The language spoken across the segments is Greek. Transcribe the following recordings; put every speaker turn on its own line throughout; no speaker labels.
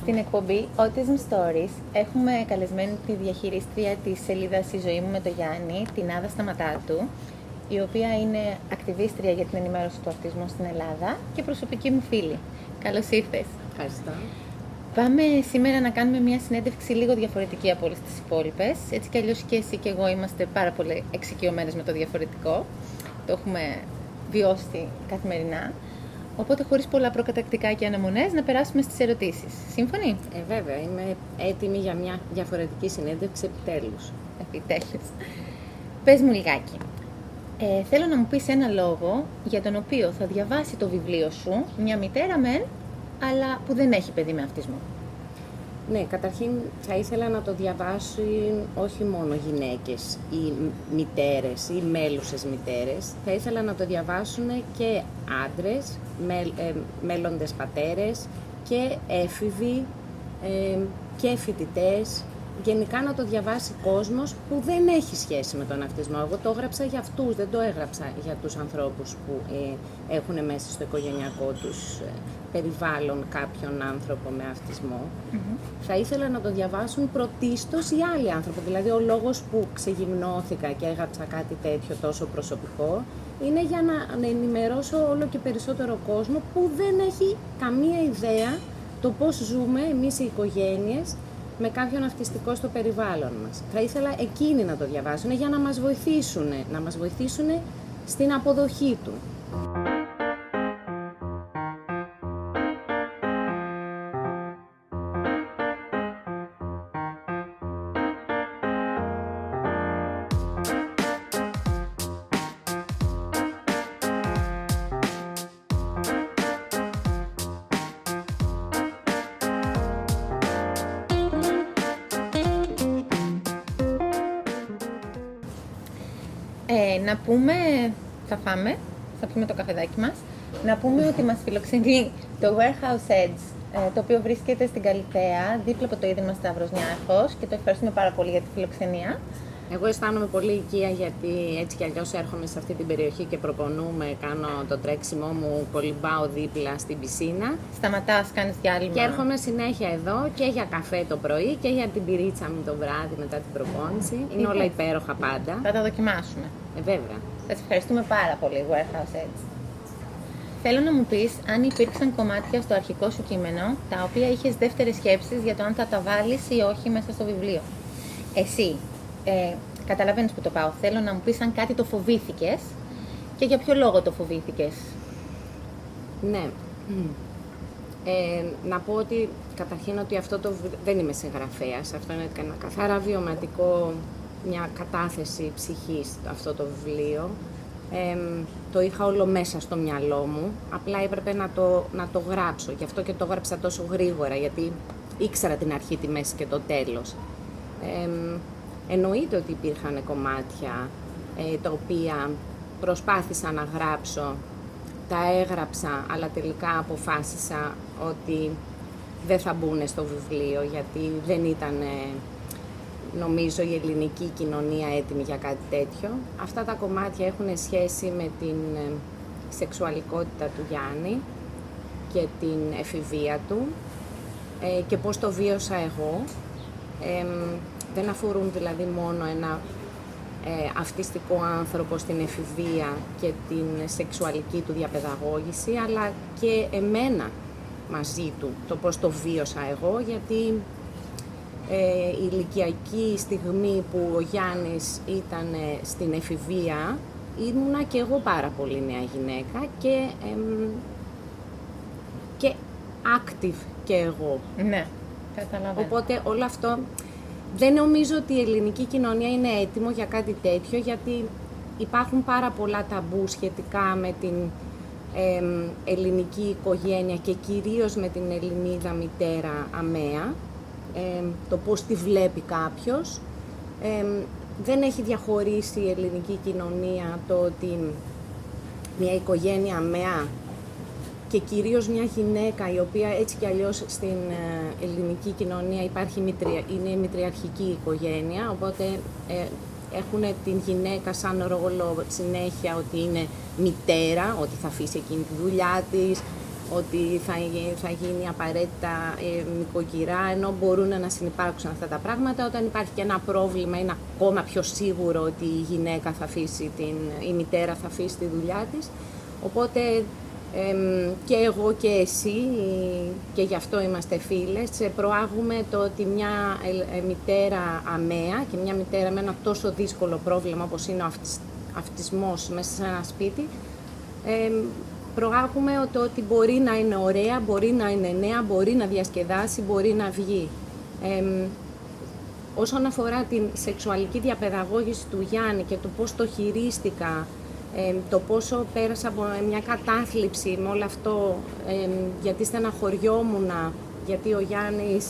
Στην εκπομπή Autism Stories έχουμε καλεσμένη τη διαχειρίστρια της σελίδας «Η ζωή μου με το Γιάννη», την Άδα Σταματάτου, η οποία είναι ακτιβίστρια για την ενημέρωση του αυτισμού στην Ελλάδα και προσωπική μου φίλη. Καλώς ήρθες.
Ευχαριστώ.
Πάμε σήμερα να κάνουμε μια συνέντευξη λίγο διαφορετική από όλες τις υπόλοιπες. Έτσι κι αλλιώς και εσύ και εγώ είμαστε πάρα πολύ εξοικειωμένες με το διαφορετικό. Το έχουμε βιώσει καθημερινά. Οπότε, χωρίς πολλά προκατακτικά και αναμονές, να περάσουμε στις ερωτήσεις. Σύμφωνοι?
Βέβαια, είμαι έτοιμη για μια διαφορετική συνέντευξη επιτέλους.
Επιτέλους. Πες μου λιγάκι. Θέλω να μου πεις ένα λόγο για τον οποίο θα διαβάσει το βιβλίο σου μια μητέρα μεν, αλλά που δεν έχει παιδί με αυτισμό.
Ναι, καταρχήν θα ήθελα να το διαβάσουν όχι μόνο γυναίκες ή μητέρες ή μέλουσες μητέρες. Θα ήθελα να το διαβάσουν και άντρες, μέλλοντες πατέρες και έφηβοι και φοιτητές. Γενικά να το διαβάσει κόσμος που δεν έχει σχέση με τον αυτισμό. Εγώ το έγραψα για αυτούς, δεν το έγραψα για τους ανθρώπους που έχουν μέσα στο οικογενειακό τους περιβάλλον κάποιον άνθρωπο με αυτισμό. Θα ήθελα να το διαβάσουν πρωτίστως οι άλλοι άνθρωποι. Δηλαδή ο λόγος που ξεγυμνώθηκα και έγραψα κάτι τέτοιο τόσο προσωπικό είναι για να ενημερώσω όλο και περισσότερο κόσμο που δεν έχει καμία ιδέα το πώς ζούμε εμείς οι οικογένειες με κάποιον αυτιστικό στο περιβάλλον μας. Θα ήθελα εκείνοι να το διαβάσουν για να μας βοηθήσουν στην αποδοχή του.
Να πούμε, θα πιούμε το καφεδάκι μας, να πούμε ότι μας φιλοξενεί το Warehouse Edge, το οποίο βρίσκεται στην Καλιθέα, δίπλα από το Ίδρυμα Σταύρος Νιάρχος, και το ευχαριστούμε πάρα πολύ για τη φιλοξενία.
Εγώ αισθάνομαι πολύ οικία γιατί έτσι κι αλλιώς έρχομαι σε αυτή την περιοχή και προπονούμε, κάνω το τρέξιμό μου, κολυμπάω δίπλα στην πισίνα.
Σταματάς, κάνεις διάλειμμα.
Και έρχομαι συνέχεια εδώ και για καφέ το πρωί και για την πυρίτσα μου το βράδυ μετά την προπόνηση. Είναι όλα υπέροχα πάντα.
Θα τα δοκιμάσουμε.
Βέβαια.
Σας ευχαριστούμε πάρα πολύ, Warehouse Edge. Θέλω να μου πεις αν υπήρξαν κομμάτια στο αρχικό σου κείμενο τα οποία είχες δεύτερες σκέψεις για το αν θα τα βάλεις ή όχι μέσα στο βιβλίο. Εσύ, καταλαβαίνεις που το πάω. Θέλω να μου πεις αν κάτι το φοβήθηκες και για ποιο λόγο το φοβήθηκες.
Ναι. Να πω ότι καταρχήν ότι αυτό δεν είμαι συγγραφέας. Αυτό είναι ένα καθαρά βιωματικό, μια κατάθεση ψυχής αυτό το βιβλίο. Το είχα όλο μέσα στο μυαλό μου, απλά έπρεπε να το γράψω. Γι' αυτό και το γράψα τόσο γρήγορα, γιατί ήξερα την αρχή, τη μέση και το τέλος. Εννοείται ότι υπήρχαν κομμάτια τα οποία προσπάθησα να γράψω, τα έγραψα, αλλά τελικά αποφάσισα ότι δεν θα μπουν στο βιβλίο, γιατί δεν ήταν, νομίζω, η ελληνική κοινωνία έτοιμη για κάτι τέτοιο. Αυτά τα κομμάτια έχουν σχέση με την σεξουαλικότητα του Γιάννη και την εφηβεία του και πώς το βίωσα εγώ. Δεν αφορούν δηλαδή μόνο ένα αυτιστικό άνθρωπο στην εφηβεία και την σεξουαλική του διαπαιδαγώγηση, αλλά και εμένα μαζί του, το πώς το βίωσα εγώ, γιατί η ηλικιακή στιγμή που ο Γιάννης ήταν στην εφηβεία, ήμουνα και εγώ πάρα πολύ νέα γυναίκα και active και εγώ.
Ναι, καταλαβαίνω.
Οπότε όλο αυτό, δεν νομίζω ότι η ελληνική κοινωνία είναι έτοιμο για κάτι τέτοιο, γιατί υπάρχουν πάρα πολλά ταμπού σχετικά με την ελληνική οικογένεια και κυρίως με την Ελληνίδα μητέρα αμαία, το πώς τη βλέπει κάποιος. Δεν έχει διαχωρίσει η ελληνική κοινωνία το ότι μια οικογένεια αμαία και κυρίως μια γυναίκα, η οποία έτσι κι αλλιώς στην ελληνική κοινωνία είναι η μητριαρχική οικογένεια, οπότε έχουν την γυναίκα σαν ρόλο συνέχεια ότι είναι μητέρα, ότι θα αφήσει εκείνη τη δουλειά της, ότι θα γίνει απαραίτητα νοικοκυρά, ενώ μπορούν να συνυπάρξουν αυτά τα πράγματα. Όταν υπάρχει και ένα πρόβλημα, είναι ακόμα πιο σίγουρο ότι η γυναίκα θα αφήσει η μητέρα θα αφήσει τη δουλειά της. Οπότε και εγώ και εσύ, και γι' αυτό είμαστε φίλες, προάγουμε το ότι μια μητέρα αμαία και μια μητέρα με ένα τόσο δύσκολο πρόβλημα όπως είναι ο αυτισμός μέσα σε ένα σπίτι, προάγουμε ότι μπορεί να είναι ωραία, μπορεί να είναι νέα, μπορεί να διασκεδάσει, μπορεί να βγει. Όσον αφορά την σεξουαλική διαπαιδαγώγηση του Γιάννη και το πώς το χειρίστηκα, το πόσο πέρασα από μια κατάθλιψη με όλο αυτό, γιατί στεναχωριόμουν, γιατί ο Γιάννης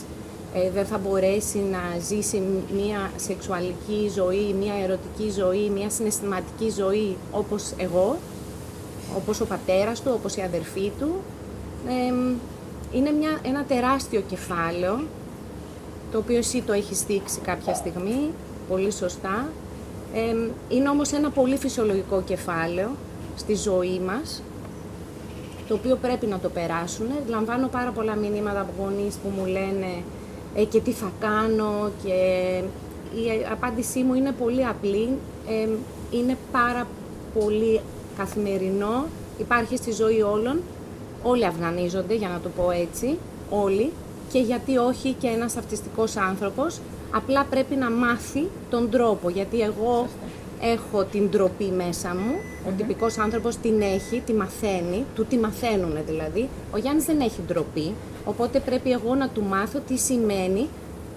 δεν θα μπορέσει να ζήσει μια σεξουαλική ζωή, μια ερωτική ζωή, μια συναισθηματική ζωή όπως εγώ, όπως ο πατέρας του, όπως η αδερφή του. Είναι ένα τεράστιο κεφάλαιο, το οποίο εσύ το έχεις δείξει κάποια στιγμή, πολύ σωστά. Είναι όμως ένα πολύ φυσιολογικό κεφάλαιο στη ζωή μας, το οποίο πρέπει να το περάσουν. Λαμβάνω πάρα πολλά μηνύματα από γονείς που μου λένε και τι θα κάνω, και η απάντησή μου είναι πολύ απλή, είναι πάρα πολύ καθημερινό, υπάρχει στη ζωή όλων, όλοι αυγανίζονται, για να το πω έτσι, όλοι, και γιατί όχι και ένας αυτιστικός άνθρωπος, απλά πρέπει να μάθει τον τρόπο, γιατί εγώ έχω την ντροπή μέσα μου, ο τυπικός άνθρωπος την έχει, τη μαθαίνει, του τη μαθαίνουνε δηλαδή, ο Γιάννης δεν έχει ντροπή, οπότε πρέπει εγώ να του μάθω τι σημαίνει,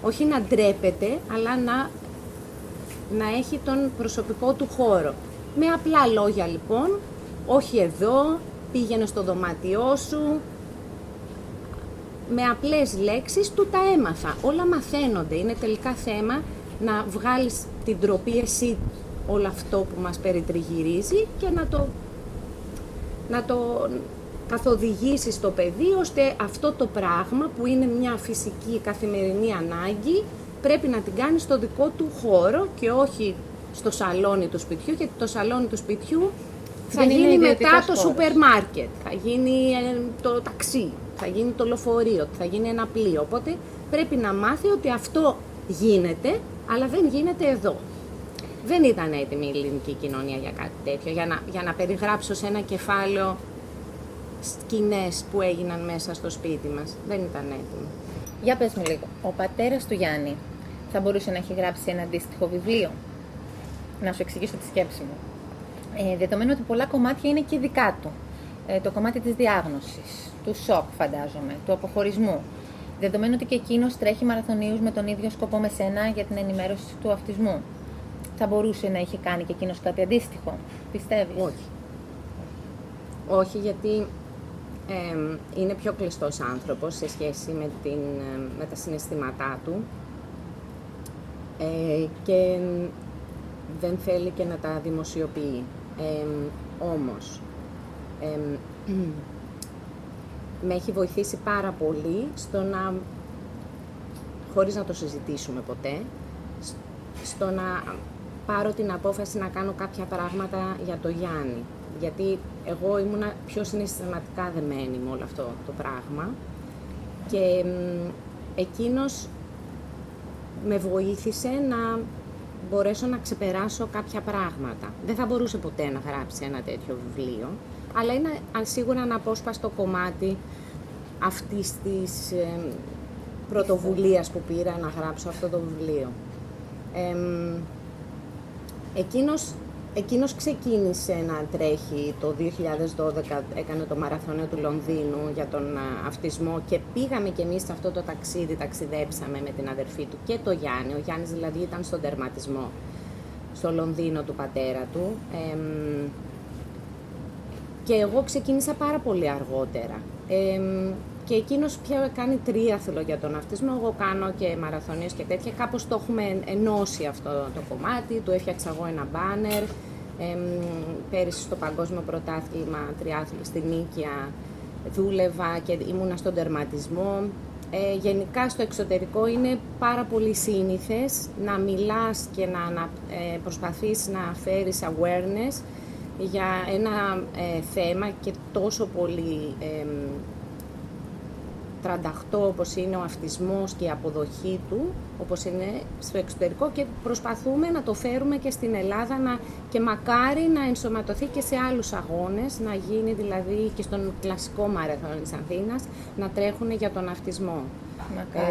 όχι να ντρέπεται, αλλά να έχει τον προσωπικό του χώρο. Με απλά λόγια λοιπόν, όχι εδώ, πήγαινε στο δωμάτιό σου, με απλές λέξεις του τα έμαθα. Όλα μαθαίνονται, είναι τελικά θέμα να βγάλεις την ντροπή εσύ όλο αυτό που μας περιτριγυρίζει και να το καθοδηγήσεις στο παιδί, ώστε αυτό το πράγμα που είναι μια φυσική καθημερινή ανάγκη πρέπει να την κάνει στο δικό του χώρο και όχι στο σαλόνι του σπιτιού, γιατί το σαλόνι του σπιτιού θα γίνει μετά το σούπερ μάρκετ, θα γίνει το ταξί, θα γίνει το λεωφορείο, θα γίνει ένα πλοίο. Οπότε πρέπει να μάθει ότι αυτό γίνεται, αλλά δεν γίνεται εδώ. Δεν ήταν έτοιμη η ελληνική κοινωνία για κάτι τέτοιο, για να περιγράψω σε ένα κεφάλαιο σκηνές που έγιναν μέσα στο σπίτι μας. Δεν ήταν έτοιμη.
Για πες μου λίγο, ο πατέρας του Γιάννη θα μπορούσε να έχει γράψει ένα αντίστοιχο βιβλίο? Να σου εξηγήσω τη σκέψη μου. Δεδομένου ότι πολλά κομμάτια είναι και δικά του. Το κομμάτι της διάγνωσης, του σοκ φαντάζομαι, του αποχωρισμού. Δεδομένου ότι και εκείνος τρέχει μαραθωνίους με τον ίδιο σκοπό με σένα για την ενημέρωση του αυτισμού. Θα μπορούσε να είχε κάνει και εκείνος κάτι αντίστοιχο, πιστεύεις?
Όχι. Όχι, γιατί είναι πιο κλειστός άνθρωπος σε σχέση με τα συναισθήματά του και δεν θέλει και να τα δημοσιοποιεί. Όμως, με έχει βοηθήσει πάρα πολύ στο να, χωρίς να το συζητήσουμε ποτέ, στο να πάρω την απόφαση να κάνω κάποια πράγματα για το Γιάννη. Γιατί εγώ ήμουνα πιο συναισθηματικά δεμένη με όλο αυτό το πράγμα και εκείνος με βοήθησε να μπορέσω να ξεπεράσω κάποια πράγματα. Δεν θα μπορούσε ποτέ να γράψει ένα τέτοιο βιβλίο, αλλά είναι σίγουρα ένα απόσπαστο κομμάτι αυτής της πρωτοβουλίας που πήρα να γράψω αυτό το βιβλίο. Εκείνος ξεκίνησε να τρέχει το 2012, έκανε το μαραθώνιο του Λονδίνου για τον αυτισμό και πήγαμε κι εμείς σε αυτό το ταξίδι, ταξιδέψαμε με την αδερφή του και το Γιάννη. Ο Γιάννης δηλαδή ήταν στον τερματισμό στο Λονδίνο του πατέρα του και εγώ ξεκίνησα πάρα πολύ αργότερα. Και εκείνος πια κάνει τρίαθλο για τον αυτισμό, εγώ κάνω και μαραθωνίες και τέτοια. Κάπως το έχουμε ενώσει αυτό το κομμάτι, του έφτιαξα εγώ ένα μπάνερ. Πέρυσι στο Παγκόσμιο Πρωτάθλημα τριάθλου στη Νίκαια δούλευα και ήμουνα στον τερματισμό. Γενικά στο εξωτερικό είναι πάρα πολύ σύνηθες να μιλάς και να προσπαθείς να φέρεις awareness για ένα θέμα και τόσο πολύ τρανταχτό όπως είναι ο αυτισμός και η αποδοχή του, όπως είναι στο εξωτερικό, και προσπαθούμε να το φέρουμε και στην Ελλάδα και μακάρι να ενσωματωθεί και σε άλλους αγώνες, να γίνει δηλαδή και στον κλασικό μαραθώνιο της Αθήνας, να τρέχουν για τον αυτισμό.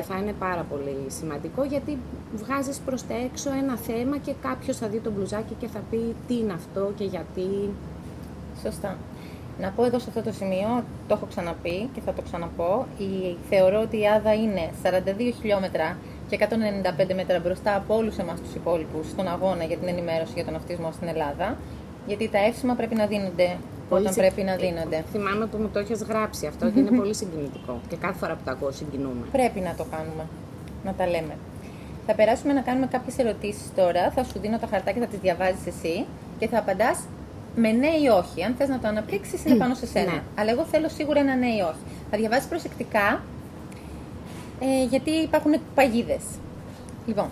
Θα είναι πάρα πολύ σημαντικό, γιατί βγάζεις προς τα έξω ένα θέμα και κάποιος θα δει το μπλουζάκι και θα πει τι είναι αυτό και γιατί.
Σωστά. Να πω εδώ σε αυτό το σημείο, το έχω ξαναπεί και θα το ξαναπώ, θεωρώ ότι η Άδα είναι 42 χιλιόμετρα και 195 μέτρα μπροστά από όλους εμάς τους υπόλοιπους στον αγώνα για την ενημέρωση για τον αυτισμό στην Ελλάδα, γιατί τα εύσημα πρέπει να δίνονται όταν πρέπει να δίνονται.
Θυμάμαι που μου το έχεις γράψει αυτό και είναι πολύ συγκινητικό και κάθε φορά που το ακούω συγκινούμε.
Πρέπει να το κάνουμε, να τα λέμε. Θα περάσουμε να κάνουμε κάποιες ερωτήσεις τώρα, θα σου δίνω τα χαρτάκια, θα τις διαβάζεις εσύ και θα απαντάς με ναι ή όχι. Αν θες να το αναπτύξεις, είναι πάνω σε σένα. Ναι. Αλλά εγώ θέλω σίγουρα ένα ναι ή όχι. Θα διαβάζεις προσεκτικά, γιατί υπάρχουν παγίδες. Λοιπόν,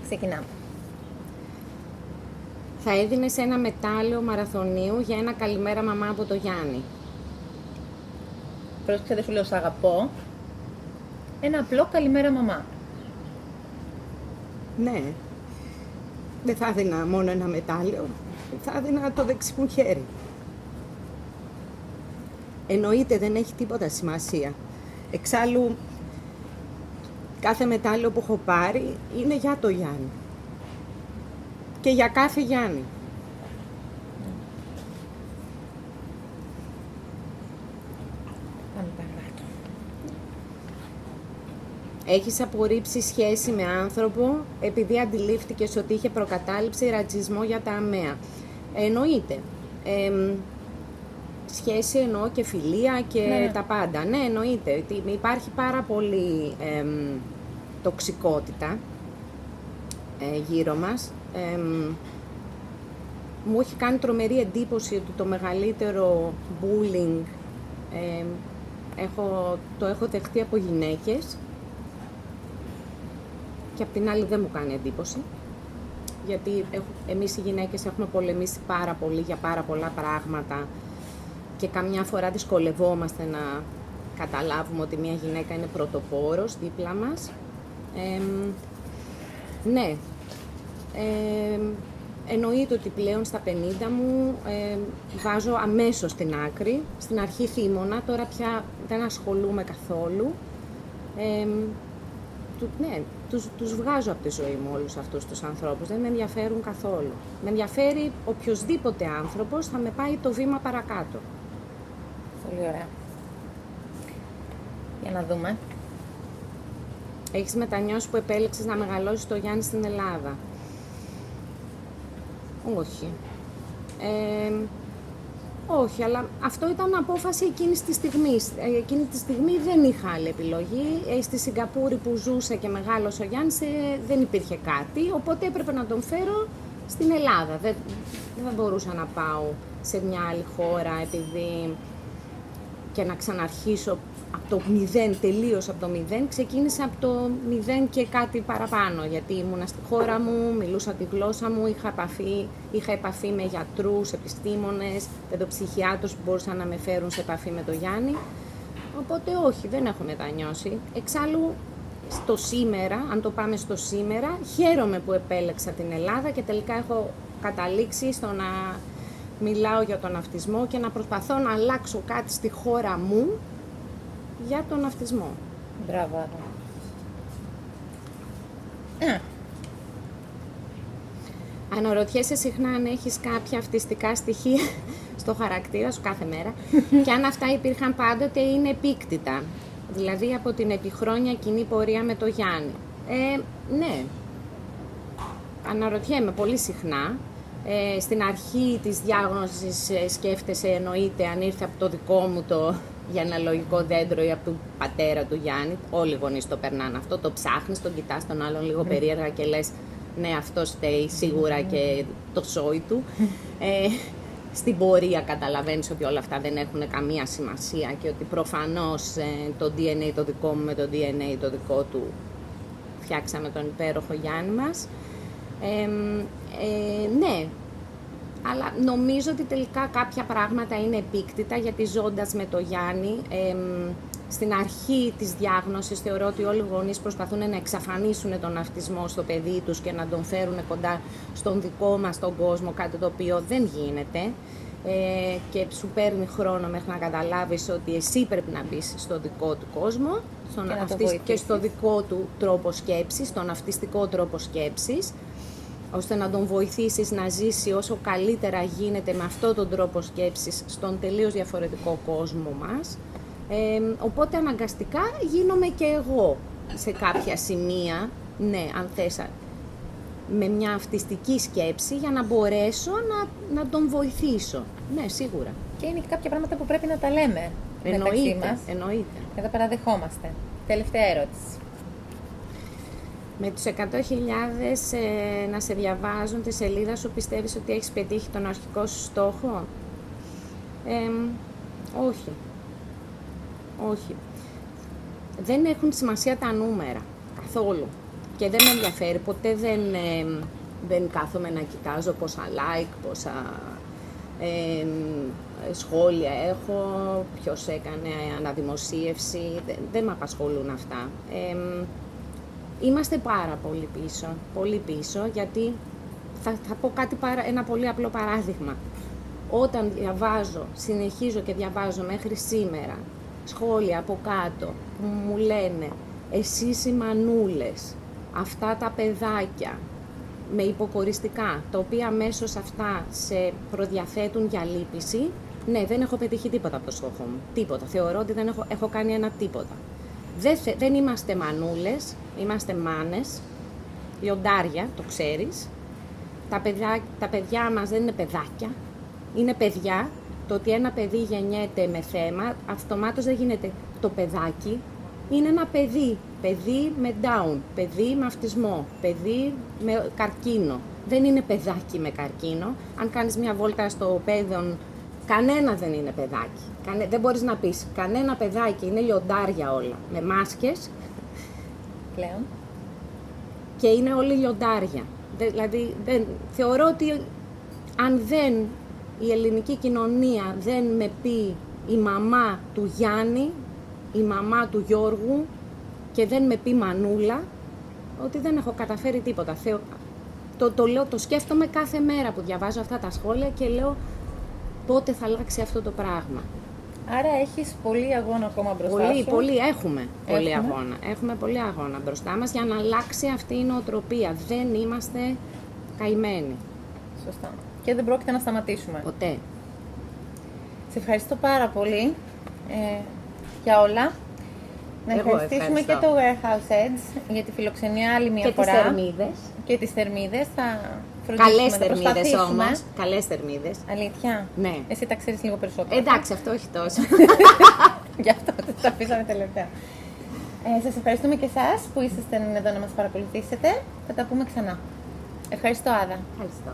ξεκινάμε.
Θα έδινες ένα μετάλλιο μαραθωνίου για ένα καλημέρα μαμά από το Γιάννη.
Πρόσεξε, δεν σου λέω σ' αγαπώ. Ένα απλό καλημέρα μαμά.
Ναι. Δεν θα έδινα μόνο ένα μετάλλιο. Θα έδινα το δεξί μου χέρι. Εννοείται, δεν έχει τίποτα σημασία. Εξάλλου, κάθε μετάλλιο που έχω πάρει είναι για το Γιάννη. Και για κάθε Γιάννη. Έχεις απορρίψει σχέση με άνθρωπο επειδή αντιλήφθηκες ότι είχε προκατάληψη ρατσισμό για τα ΑΜΕΑ. Εννοείται. Σχέση εννοώ και φιλία και τα πάντα. Ναι, εννοείται. Υπάρχει πάρα πολύ τοξικότητα γύρω μας. Μου έχει κάνει τρομερή εντύπωση ότι το μεγαλύτερο bullying το έχω δεχτεί από γυναίκες. Και απ' την άλλη δεν μου κάνει εντύπωση, γιατί εμείς οι γυναίκες έχουμε πολεμήσει πάρα πολύ για πάρα πολλά πράγματα και καμιά φορά δυσκολευόμαστε να καταλάβουμε ότι μια γυναίκα είναι πρωτοπόρος δίπλα μας. Ναι, εννοείται ότι πλέον στα 50 μου βάζω αμέσως την άκρη. Στην αρχή θύμωνα, τώρα πια δεν ασχολούμαι καθόλου. Ναι, τους βγάζω από τη ζωή μου όλους αυτούς τους ανθρώπους, δεν με ενδιαφέρουν καθόλου. Με ενδιαφέρει οποιοσδήποτε άνθρωπος θα με πάει το βήμα παρακάτω.
Πολύ ωραία. Για να δούμε.
Έχεις μετανιώσει που επέλεξες να μεγαλώσεις το Γιάννη στην Ελλάδα? Όχι. Όχι, αλλά αυτό ήταν απόφαση εκείνης της στιγμής. Εκείνη τη στιγμή δεν είχα άλλη επιλογή. Στη Σιγκαπούρη που ζούσε και μεγάλωσε ο Γιάννης δεν υπήρχε κάτι, οπότε έπρεπε να τον φέρω στην Ελλάδα. Δεν θα μπορούσα να πάω σε μια άλλη χώρα επειδή και να ξαναρχίσω από το 0, τελείως από το 0. Ξεκίνησα από το 0 και κάτι παραπάνω, γιατί ήμουνα στη χώρα μου, μιλούσα τη γλώσσα μου, είχα επαφή με γιατρούς, επιστήμονες, παιδοψυχιάτρους που μπορούσαν να με φέρουν σε επαφή με το Γιάννη. Οπότε όχι, δεν έχω μετανιώσει. Εξάλλου, στο σήμερα, αν το πάμε στο σήμερα, χαίρομαι που επέλεξα την Ελλάδα και τελικά έχω καταλήξει στο να μιλάω για τον αυτισμό και να προσπαθώ να αλλάξω κάτι στη χώρα μου για τον αυτισμό.
Μπράβο.
Αναρωτιέσαι συχνά αν έχεις κάποια αυτιστικά στοιχεία στο χαρακτήρα σου κάθε μέρα και αν αυτά υπήρχαν πάντοτε ή είναι επίκτητα, δηλαδή από την επιχρόνια κοινή πορεία με το Γιάννη. Ναι, αναρωτιέμαι πολύ συχνά. Στην αρχή της διάγνωσης σκέφτεσαι, εννοείται, αν ήρθε από το δικό μου το γενεαλογικό δέντρο ή από του πατέρα του Γιάννη. Όλοι οι γονείς το περνάνε αυτό, το ψάχνεις, τον κοιτάς τον άλλον λίγο περίεργα και λες ναι, αυτός φταίει σίγουρα και το σόι του. Στην πορεία καταλαβαίνεις ότι όλα αυτά δεν έχουν καμία σημασία και ότι προφανώς το DNA το δικό μου με το DNA το δικό του φτιάξαμε τον υπέροχο Γιάννη μας. Ναι, Αλλά νομίζω ότι τελικά κάποια πράγματα είναι επίκτητα, γιατί ζώντας με το Γιάννη, στην αρχή της διάγνωσης θεωρώ ότι όλοι οι γονείς προσπαθούν να εξαφανίσουν τον αυτισμό στο παιδί τους και να τον φέρουν κοντά στον δικό μας τον κόσμο, κάτι το οποίο δεν γίνεται. Και σου παίρνει χρόνο μέχρι να καταλάβεις ότι εσύ πρέπει να μπεις στο δικό του κόσμο και στο δικό του τρόπο σκέψης, στον αυτιστικό τρόπο σκέψης, ώστε να τον βοηθήσεις να ζήσει όσο καλύτερα γίνεται με αυτόν τον τρόπο σκέψης στον τελείως διαφορετικό κόσμο μας. Οπότε αναγκαστικά γίνομαι και εγώ σε κάποια σημεία, ναι, αν θες, με μια αυτιστική σκέψη για να μπορέσω να τον βοηθήσω. Ναι, σίγουρα.
Και είναι και κάποια πράγματα που πρέπει να τα λέμε μεταξύ μας.
Εννοείται.
Και τα παραδεχόμαστε. Τελευταία ερώτηση.
Με τους 100.000 να σε διαβάζουν τη σελίδα σου, πιστεύεις ότι έχεις πετύχει τον αρχικό σου στόχο? Όχι. Όχι. Δεν έχουν σημασία τα νούμερα. Καθόλου. Και δεν με ενδιαφέρει. Ποτέ δεν κάθομαι να κοιτάζω πόσα like, πόσα σχόλια έχω, ποιος έκανε αναδημοσίευση. Δεν με απασχολούν αυτά. Είμαστε πάρα πολύ πίσω, γιατί θα πω ένα πολύ απλό παράδειγμα. Όταν συνεχίζω και διαβάζω μέχρι σήμερα σχόλια από κάτω που μου λένε «εσείς οι μανούλες», αυτά τα παιδάκια με υποκοριστικά, τα οποία αμέσως αυτά σε προδιαθέτουν για λύπηση, ναι, δεν έχω πετύχει τίποτα από το στόχο μου. Τίποτα. Θεωρώ ότι δεν έχω κάνει ένα τίποτα. Δεν είμαστε μανούλες, είμαστε μάνες, λιοντάρια, το ξέρεις. Τα παιδιά μας δεν είναι παιδάκια, είναι παιδιά. Το ότι ένα παιδί γεννιέται με θέμα, αυτομάτως δεν γίνεται το παιδάκι. Είναι ένα παιδί. Παιδί με down, παιδί με αυτισμό, παιδί με καρκίνο. Δεν είναι παιδάκι με καρκίνο. Αν κάνεις μια βόλτα στο παιδόν, κανένα δεν είναι παιδάκι. Δεν μπορείς να πεις κανένα παιδάκι, είναι λιοντάρια όλα, με μάσκες.
Πλέον.
Και είναι όλοι λιοντάρια. Δηλαδή, θεωρώ ότι αν η ελληνική κοινωνία δεν με πει η μαμά του Γιάννη, η μαμά του Γιώργου, και δεν με πει μανούλα, ότι δεν έχω καταφέρει τίποτα. Το σκέφτομαι κάθε μέρα που διαβάζω αυτά τα σχόλια και λέω πότε θα αλλάξει αυτό το πράγμα.
Άρα έχεις πολύ αγώνα ακόμα μπροστά σου.
Έχουμε αγώνα. Έχουμε πολύ αγώνα μπροστά μας για να αλλάξει αυτή η νοοτροπία. Δεν είμαστε καημένοι.
Σωστά. Και δεν πρόκειται να σταματήσουμε.
Ποτέ.
Σε ευχαριστώ πάρα πολύ για όλα. Να ευχαριστήσουμε και το Warehouse Edge για τη φιλοξενία άλλη μια φορά.
Και τις θερμίδες.
Και τις θερμίδες. Θα φροντίσουμε.
Καλές θερμίδες όμως. Καλές θερμίδες.
Αλήθεια.
Ναι.
Εσύ τα ξέρεις λίγο περισσότερο.
Εντάξει, αυτό όχι τόσο.
Γι' αυτό το αφήσαμε τελευταία. Σας ευχαριστούμε και εσάς που ήσασταν εδώ να μας παρακολουθήσετε. Θα τα πούμε ξανά. Ευχαριστώ, Άδα.
Ευχαριστώ.